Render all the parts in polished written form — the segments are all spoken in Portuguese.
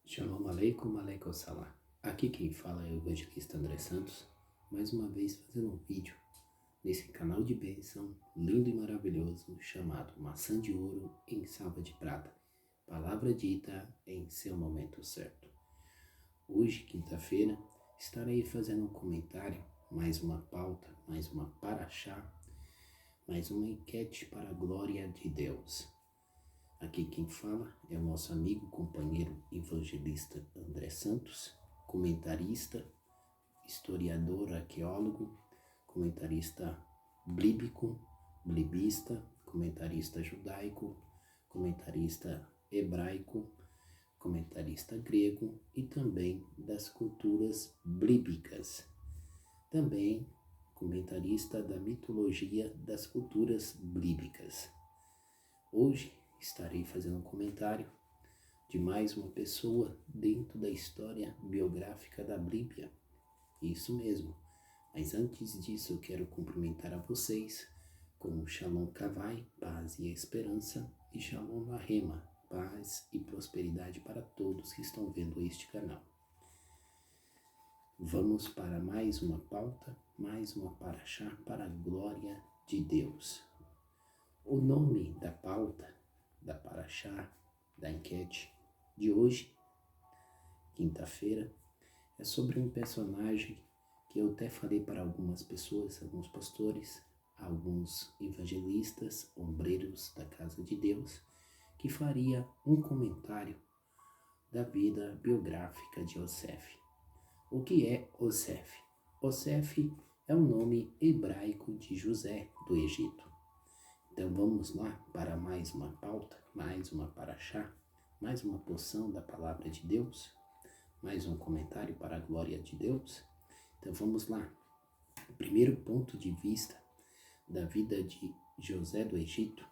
Shalom aleikum, aleikum salam. Aqui quem fala é o evangelista André Santos, mais uma vez fazendo um vídeo nesse canal de bênção lindo e maravilhoso chamado Maçã de Ouro em Salva de Prata. Palavra dita em seu momento certo. Hoje, quinta-feira, estarei fazendo um comentário, mais uma pauta, mais uma paraxá, mais uma enquete para a glória de Deus. Aqui quem fala é o nosso amigo, companheiro evangelista André Santos, comentarista, historiador, arqueólogo, comentarista bíblico, blibista, comentarista judaico, comentarista hebraico, comentarista grego e também das culturas bíblicas. Também comentarista da mitologia das culturas bíblicas. Hoje estarei fazendo um comentário de mais uma pessoa dentro da história biográfica da Bíblia. Isso mesmo. Mas antes disso eu quero cumprimentar a vocês com Shalom Kavai, paz e esperança, e Shalom Lahema, paz e prosperidade para todos que estão vendo este canal. Vamos para mais uma pauta, mais uma paraxá para a glória de Deus. O nome da pauta, da paraxá, da enquete de hoje, quinta-feira, é sobre um personagem que eu até falei para algumas pessoas, alguns pastores, alguns evangelistas, ombreiros da casa de Deus, que faria um comentário da vida biográfica de Osef. O que é Osef? Osef é o nome hebraico de José do Egito. Então vamos lá para mais uma pauta, mais uma paraxá, mais uma porção da palavra de Deus, mais um comentário para a glória de Deus. Então vamos lá. O primeiro ponto de vista da vida de José do Egito,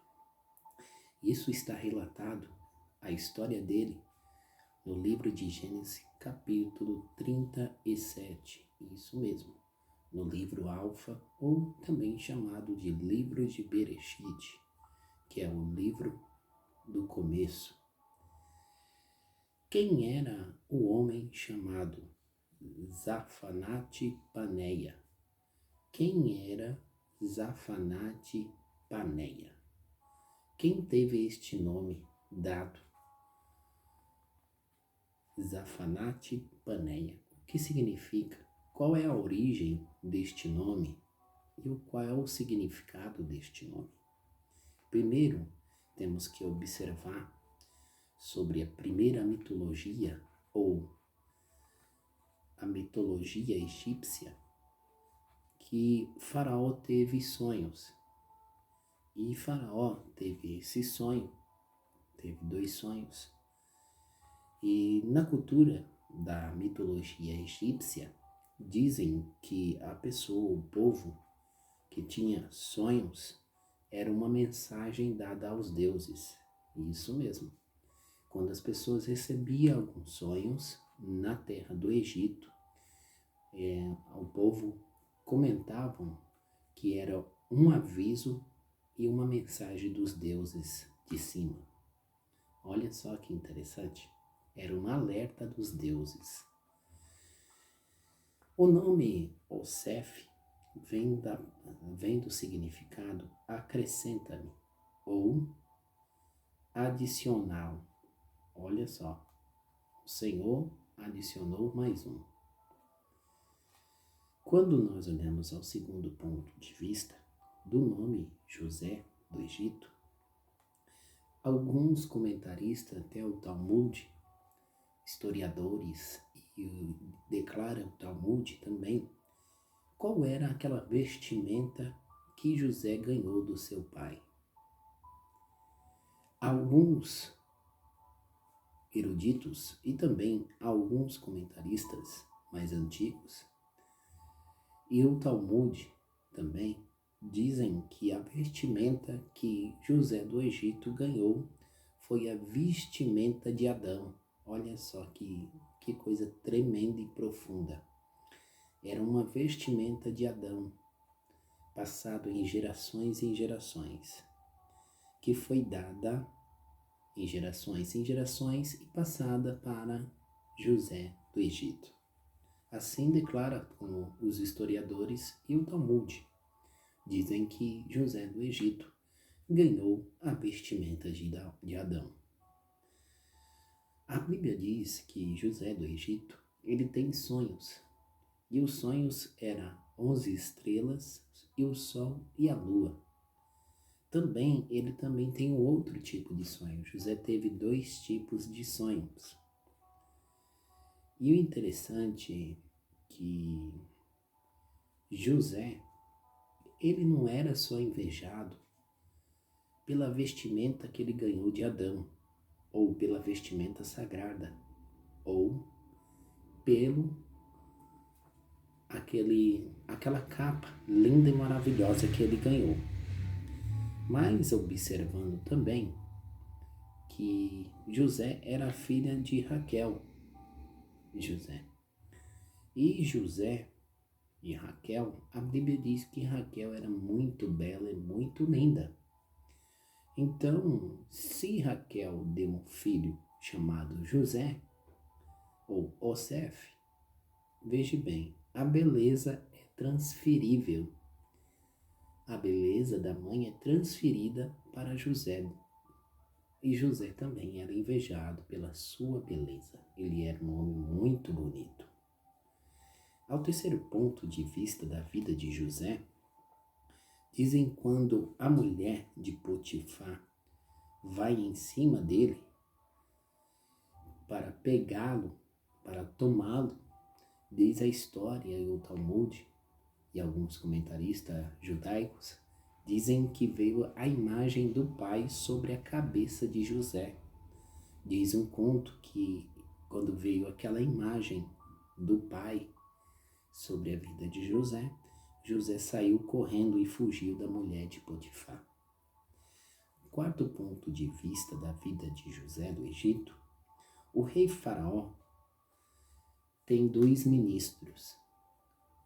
isso está relatado, a história dele, no livro de Gênesis, capítulo 37, isso mesmo. No livro Alfa, ou também chamado de livro de Bereshit, que é o livro do começo. Quem era o homem chamado Zafanate Paneia? Quem era Zafanate Paneia? Quem teve este nome dado? Zafanate Paneia. O que significa? Qual é a origem deste nome e qual é o significado deste nome? Primeiro, temos que observar sobre a primeira mitologia ou a mitologia egípcia, que Faraó teve sonhos. E Faraó teve esse sonho, teve 2 sonhos. E na cultura da mitologia egípcia, dizem que a pessoa, o povo que tinha sonhos, era uma mensagem dada aos deuses. Isso mesmo. Quando as pessoas recebiam alguns sonhos na terra do Egito, o povo comentavam que era um aviso e uma mensagem dos deuses de cima. Olha só que interessante. Era um alerta dos deuses. O nome Osef vem do significado acrescenta-me ou adicional. Olha só, o Senhor adicionou mais um. Quando nós olhamos ao segundo ponto de vista do nome José do Egito, alguns comentaristas, até o Talmud, historiadores, e declaram o Talmud também, qual era aquela vestimenta que José ganhou do seu pai. Alguns eruditos e também alguns comentaristas mais antigos e o Talmud também dizem que a vestimenta que José do Egito ganhou foi a vestimenta de Adão. Olha só que coisa tremenda e profunda. Era uma vestimenta de Adão, passado em gerações que foi dada em gerações e passada para José do Egito. Assim declara os historiadores e o Talmud. Dizem que José do Egito ganhou a vestimenta de Adão. A Bíblia diz que José do Egito, ele tem sonhos. E os sonhos eram 11 estrelas e o sol e a lua. Ele também tem um outro tipo de sonho. José teve 2 tipos de sonhos. E o interessante é que José, ele não era só invejado pela vestimenta que ele ganhou de Adão, ou pela vestimenta sagrada, ou pelo aquela capa linda e maravilhosa que ele ganhou. Mas observando também que José era filha de Raquel. José e Raquel, a Bíblia diz que Raquel era muito bela e muito linda. Então, se Raquel deu um filho chamado José, ou Osef, veja bem, a beleza é transferível. A beleza da mãe é transferida para José. E José também era invejado pela sua beleza. Ele era um homem muito bonito. Ao terceiro ponto de vista da vida de José, dizem quando a mulher de Potifar vai em cima dele para pegá-lo, para tomá-lo, diz a história e o Talmud e alguns comentaristas judaicos dizem que veio a imagem do pai sobre a cabeça de José. Diz um conto que quando veio aquela imagem do pai sobre a vida de José, José saiu correndo e fugiu da mulher de Potifar. Quarto ponto de vista da vida de José do Egito, o rei Faraó tem 2 ministros,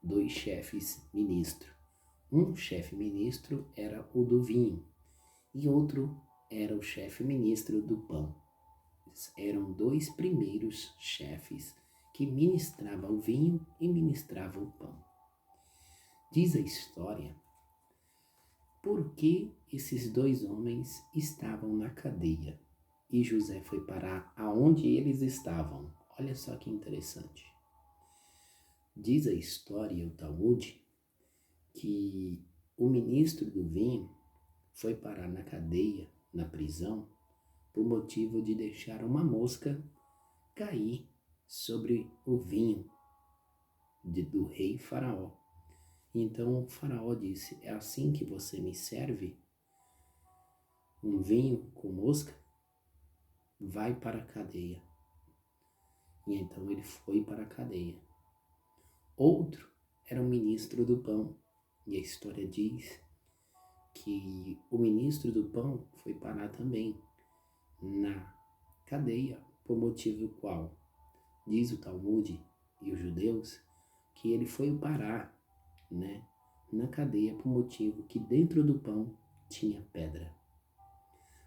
2 chefes ministros. Um chefe ministro era o do vinho e outro era o chefe ministro do pão. Eram 2 primeiros chefes que ministravam o vinho e ministravam o pão. Diz a história por que esses 2 homens estavam na cadeia e José foi parar aonde eles estavam. Olha só que interessante. Diz a história, o Talmud, que o ministro do vinho foi parar na cadeia, na prisão, por motivo de deixar uma mosca cair sobre o vinho do rei Faraó. Então o Faraó disse: é assim que você me serve um vinho com mosca? Vai para a cadeia. E então ele foi para a cadeia. Outro era o ministro do pão. E a história diz que o ministro do pão foi parar também na cadeia, por motivo qual, diz o Talmud e os judeus, que ele foi parar, na cadeia por motivo que dentro do pão tinha pedra.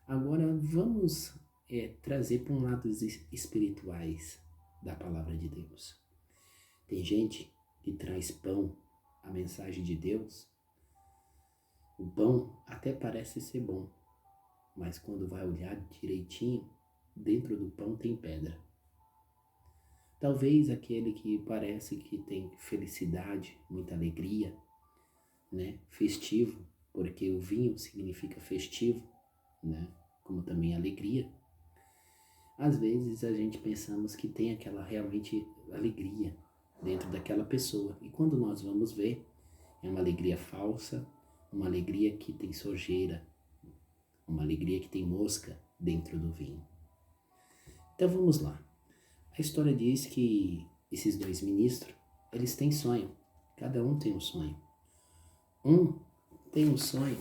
Agora vamos trazer para um lado espirituais da palavra de Deus. Tem gente que traz pão, a mensagem de Deus. O pão até parece ser bom, mas quando vai olhar direitinho, dentro do pão tem pedra. Talvez aquele que parece que tem felicidade, muita alegria, festivo, porque o vinho significa festivo, como também alegria. Às vezes a gente pensamos que tem aquela realmente alegria dentro daquela pessoa. E quando nós vamos ver, é uma alegria falsa, uma alegria que tem sujeira, uma alegria que tem mosca dentro do vinho. Então vamos lá. A história diz que esses 2 ministros, eles têm sonho. Cada um tem um sonho. Um tem um sonho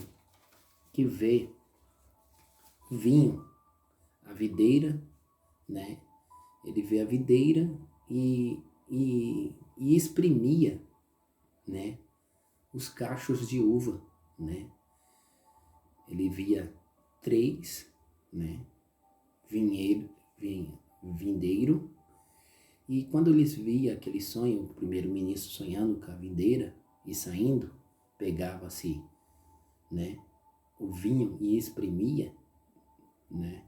que vê vinho, a videira, Ele vê a videira e exprimia, os cachos de uva, Ele via 3, vindeiro, E quando eles viam aquele sonho, o primeiro-ministro sonhando com a videira e saindo, pegava-se, né, o vinho e espremia, né?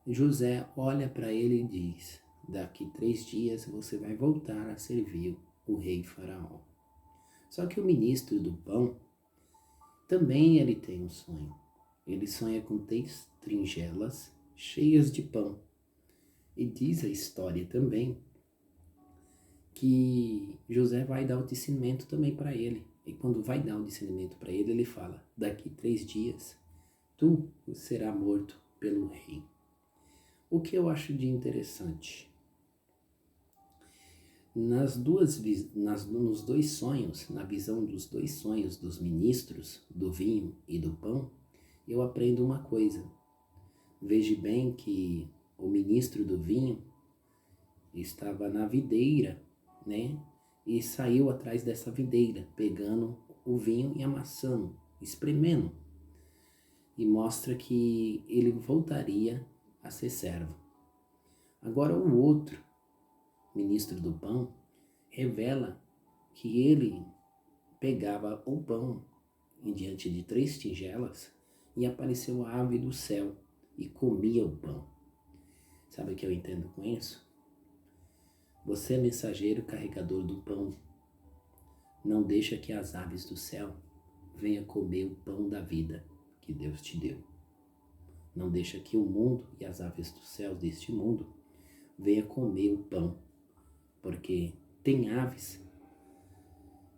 José olha para ele e diz: daqui 3 dias você vai voltar a servir o rei Faraó. Só que o ministro do pão, também ele tem um sonho. Ele sonha com 3 trinchelas cheias de pão. E diz a história também que José vai dar o discernimento também para ele. E quando vai dar o discernimento para ele, ele fala: daqui 3 dias, tu serás morto pelo rei. O que eu acho de interessante, nos 2 sonhos, na visão dos 2 sonhos dos ministros, do vinho e do pão, eu aprendo uma coisa. Veja bem que o ministro do vinho estava na videira, né? E saiu atrás dessa videira, pegando o vinho e amassando, espremendo. E mostra que ele voltaria a ser servo. Agora o outro, ministro do pão, revela que ele pegava o pão em diante de 3 tigelas e apareceu a ave do céu e comia o pão. Sabe o que eu entendo com isso? Você, mensageiro carregador do pão, não deixa que as aves do céu venham comer o pão da vida que Deus te deu. Não deixa que o mundo e as aves do céu deste mundo venham comer o pão, porque tem aves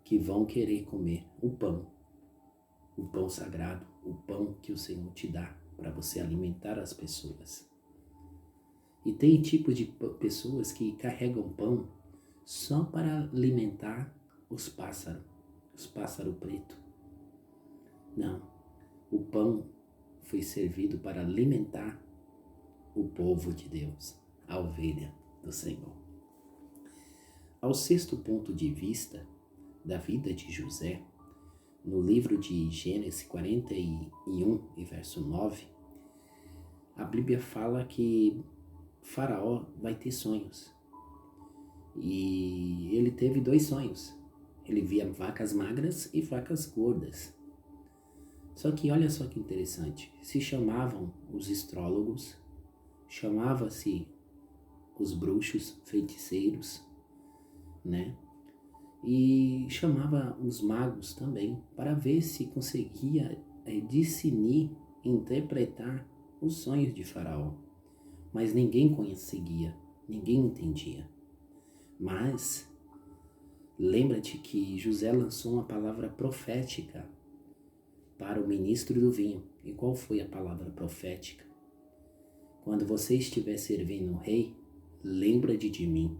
que vão querer comer o pão sagrado, o pão que o Senhor te dá para você alimentar as pessoas. E tem tipo de pessoas que carregam pão só para alimentar os pássaros pretos. Não, o pão foi servido para alimentar o povo de Deus, a ovelha do Senhor. Ao 6º ponto de vista da vida de José, no livro de Gênesis 41 e verso 9, a Bíblia fala que Faraó vai ter sonhos. E ele teve 2 sonhos. Ele via vacas magras e vacas gordas. Só que olha só que interessante, se chamavam os astrólogos, chamava-se os bruxos, feiticeiros, né? E chamava os magos também para ver se conseguia discernir, interpretar os sonhos de Faraó. Mas ninguém conseguia, ninguém entendia. Mas lembra-te que José lançou uma palavra profética para o ministro do vinho. E qual foi a palavra profética? Quando você estiver servindo o rei, lembra-te de mim.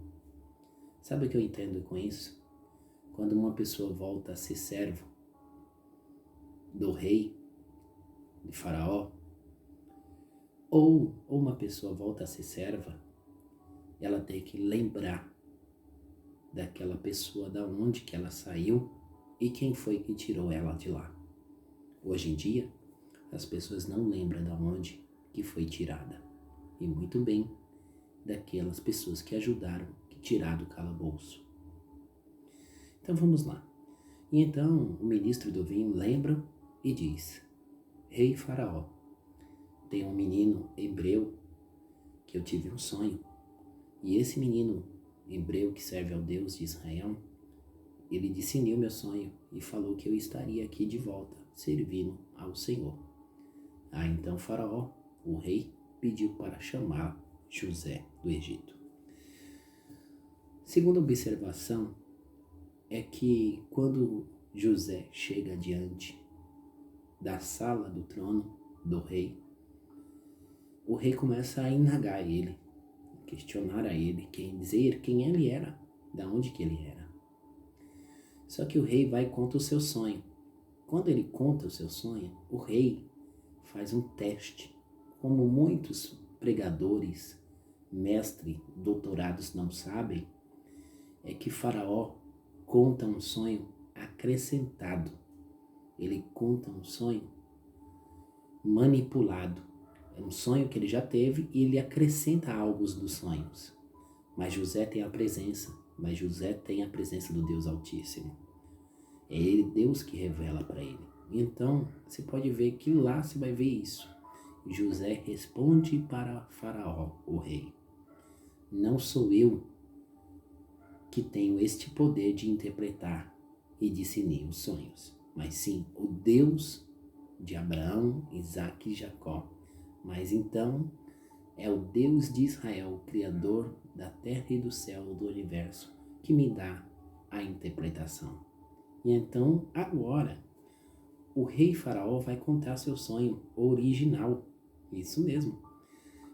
Sabe o que eu entendo com isso? Quando uma pessoa volta a ser servo do rei, de Faraó, ou uma pessoa volta a ser serva, ela tem que lembrar daquela pessoa, da onde que ela saiu e quem foi que tirou ela de lá. Hoje em dia, as pessoas não lembram da onde que foi tirada. E muito bem daquelas pessoas que ajudaram, que tiraram do calabouço. Então vamos lá. E então o ministro do vinho lembra e diz: Rei Faraó, tem um menino hebreu que eu tive um sonho. E esse menino hebreu que serve ao Deus de Israel, ele discerniu meu sonho e falou que eu estaria aqui de volta, servindo ao Senhor. Então Faraó, o rei, pediu para chamar José do Egito. Segunda observação é que quando José chega diante da sala do trono do rei, o rei começa a indagar ele, questionar a ele, dizer quem ele era, da onde que ele era. Só que o rei vai e conta o seu sonho. Quando ele conta o seu sonho, o rei faz um teste. Como muitos pregadores, mestres, doutorados não sabem, é que Faraó conta um sonho acrescentado. Ele conta um sonho manipulado. É um sonho que ele já teve e ele acrescenta algo dos sonhos. Mas José tem a presença, mas José tem a presença do Deus Altíssimo. É ele, Deus, que revela para ele. Então, você pode ver que lá você vai ver isso. José responde para Faraó, o rei: não sou eu que tenho este poder de interpretar e discernir os sonhos, mas sim o Deus de Abraão, Isaque e Jacó. Mas então é o Deus de Israel, o Criador da terra e do céu, do universo, que me dá a interpretação. E então, agora, o rei Faraó vai contar seu sonho original. Isso mesmo.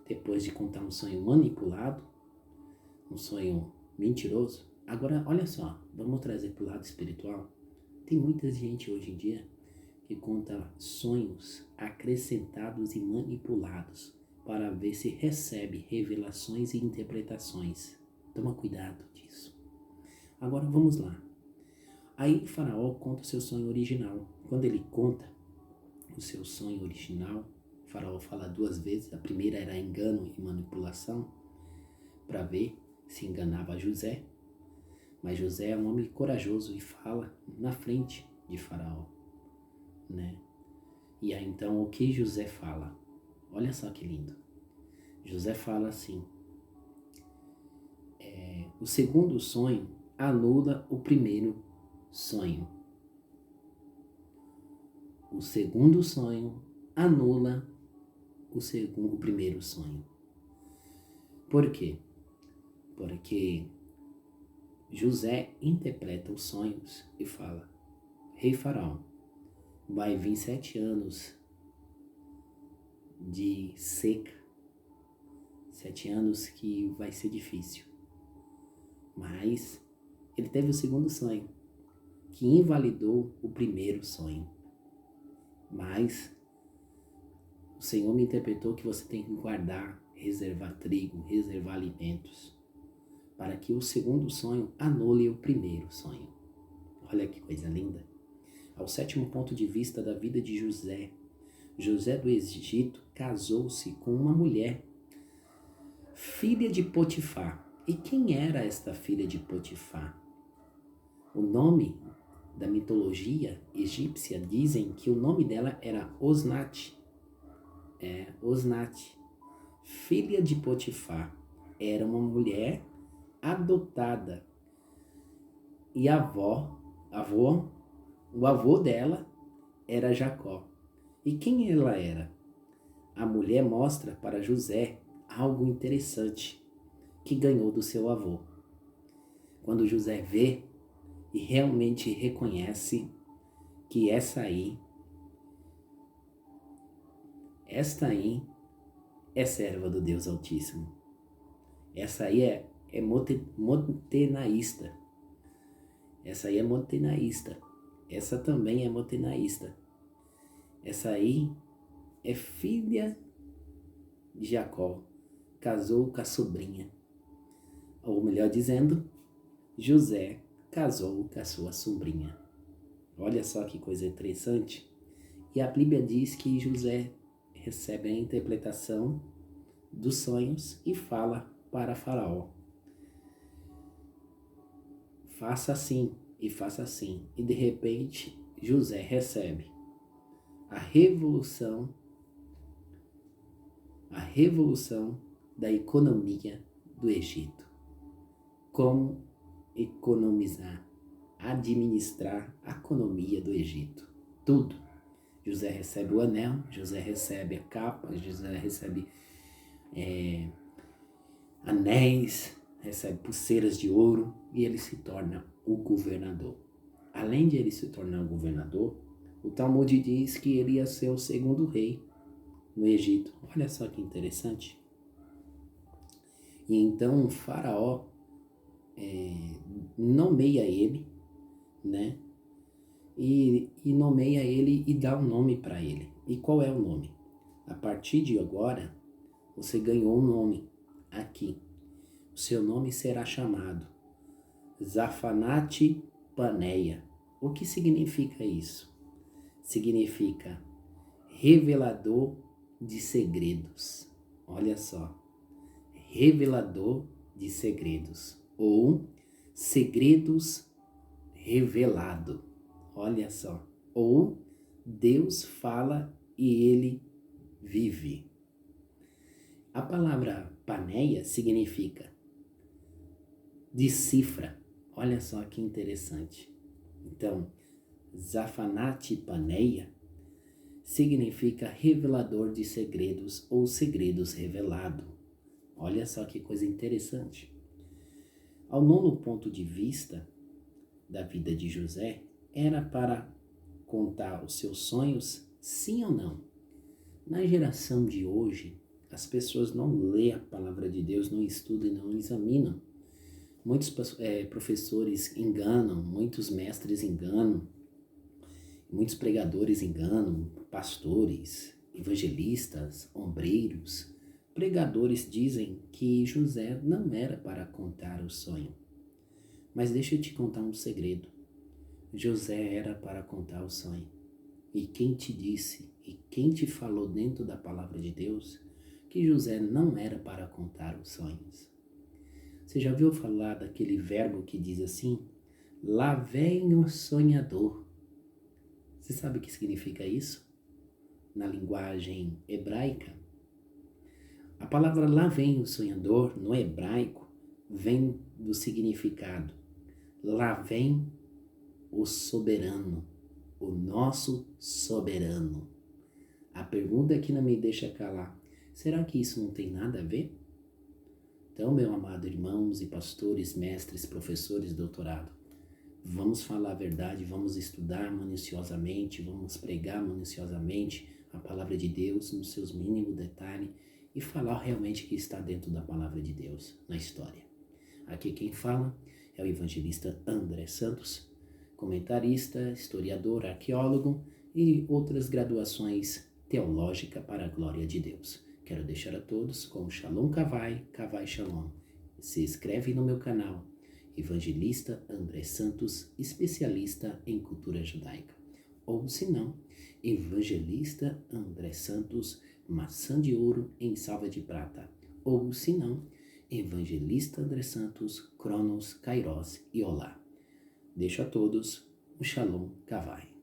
Depois de contar um sonho manipulado, um sonho mentiroso. Agora, olha só, vamos trazer para o lado espiritual. Tem muita gente hoje em dia que conta sonhos acrescentados e manipulados para ver se recebe revelações e interpretações. Toma cuidado disso. Agora vamos lá. Aí Faraó conta o seu sonho original. Quando ele conta o seu sonho original, Faraó fala 2 vezes. A primeira era engano e manipulação, para ver se enganava José. Mas José é um homem corajoso e fala na frente de Faraó, né? E aí então o que José fala? Olha só que lindo. José fala assim: o segundo sonho anula o primeiro sonho. O segundo sonho anula o primeiro sonho. Por quê? Porque José interpreta os sonhos e fala: Rei Faraó, vai vir 7 anos de seca, 7 anos que vai ser difícil. Mas ele teve o segundo sonho, que invalidou o primeiro sonho. Mas o Senhor me interpretou que você tem que guardar, reservar trigo, reservar alimentos, para que o segundo sonho anule o primeiro sonho. Olha que coisa linda. Ao 7º ponto de vista da vida de José, José do Egito casou-se com uma mulher, filha de Potifar. E quem era esta filha de Potifar? O nome da mitologia egípcia dizem que o nome dela era Osnat. Osnat, filha de Potifar. Era uma mulher adotada. E o avô dela era Jacó. E quem ela era? A mulher mostra para José algo interessante que ganhou do seu avô. Quando José vê e realmente reconhece que esta aí é serva do Deus Altíssimo. Essa aí é motenaísta. Essa aí é motenaísta. Essa também é motenaísta. Essa aí é filha de Jacó. Casou com a sobrinha. Ou melhor dizendo, José casou com a sua sobrinha. Olha só que coisa interessante. E a Bíblia diz que José recebe a interpretação dos sonhos e fala para Faraó: faça assim e faça assim. E de repente José recebe a revolução da economia do Egito. Como economizar, administrar a economia do Egito. Tudo. José recebe o anel, José recebe a capa, José recebe anéis, recebe pulseiras de ouro e ele se torna o governador. Além de ele se tornar o governador, o Talmud diz que ele ia ser o segundo rei no Egito. Olha só que interessante. E então o faraó nomeia ele, né? E nomeia ele e dá um nome para ele. E qual é o nome? A partir de agora, você ganhou um nome aqui. O seu nome será chamado Zafanate Paneia. O que significa isso? Significa revelador de segredos. Olha só. Revelador de segredos ou segredos revelado. Olha só. Ou Deus fala e ele vive. A palavra paneia significa decifra. Olha só que interessante. Então, Zafanati Paneia significa revelador de segredos ou segredos revelado. Olha só que coisa interessante. Ao nono ponto de vista da vida de José, era para contar os seus sonhos, sim ou não? Na geração de hoje, as pessoas não lêem a palavra de Deus, não estudam e não examinam. Muitos professores enganam, muitos mestres enganam, muitos pregadores enganam, pastores, evangelistas, ombreiros, pregadores dizem que José não era para contar o sonho. Mas deixa eu te contar um segredo. José era para contar o sonho. E quem te disse e quem te falou dentro da palavra de Deus que José não era para contar os sonhos? Você já ouviu falar daquele verbo que diz assim? Lá vem o sonhador. Você sabe o que significa isso? Na linguagem hebraica, a palavra lá vem o sonhador, no hebraico, vem do significado. Lá vem o soberano, o nosso soberano. A pergunta que não me deixa calar, será que isso não tem nada a ver? Então, meu amado irmãos e pastores, mestres, professores, doutorado, vamos falar a verdade, vamos estudar minuciosamente, vamos pregar minuciosamente a palavra de Deus nos seus mínimos detalhes e falar realmente o que está dentro da palavra de Deus na história. Aqui quem fala é o evangelista André Santos, comentarista, historiador, arqueólogo e outras graduações teológicas para a glória de Deus. Quero deixar a todos com Shalom Kavai, Kavai Shalom. Se inscreve no meu canal, Evangelista André Santos, especialista em cultura judaica. Ou se não, Evangelista André Santos, maçã de ouro em salva de prata. Ou se não, Evangelista André Santos, Cronos, Kairos e Olá. Deixo a todos o Shalom Kavai.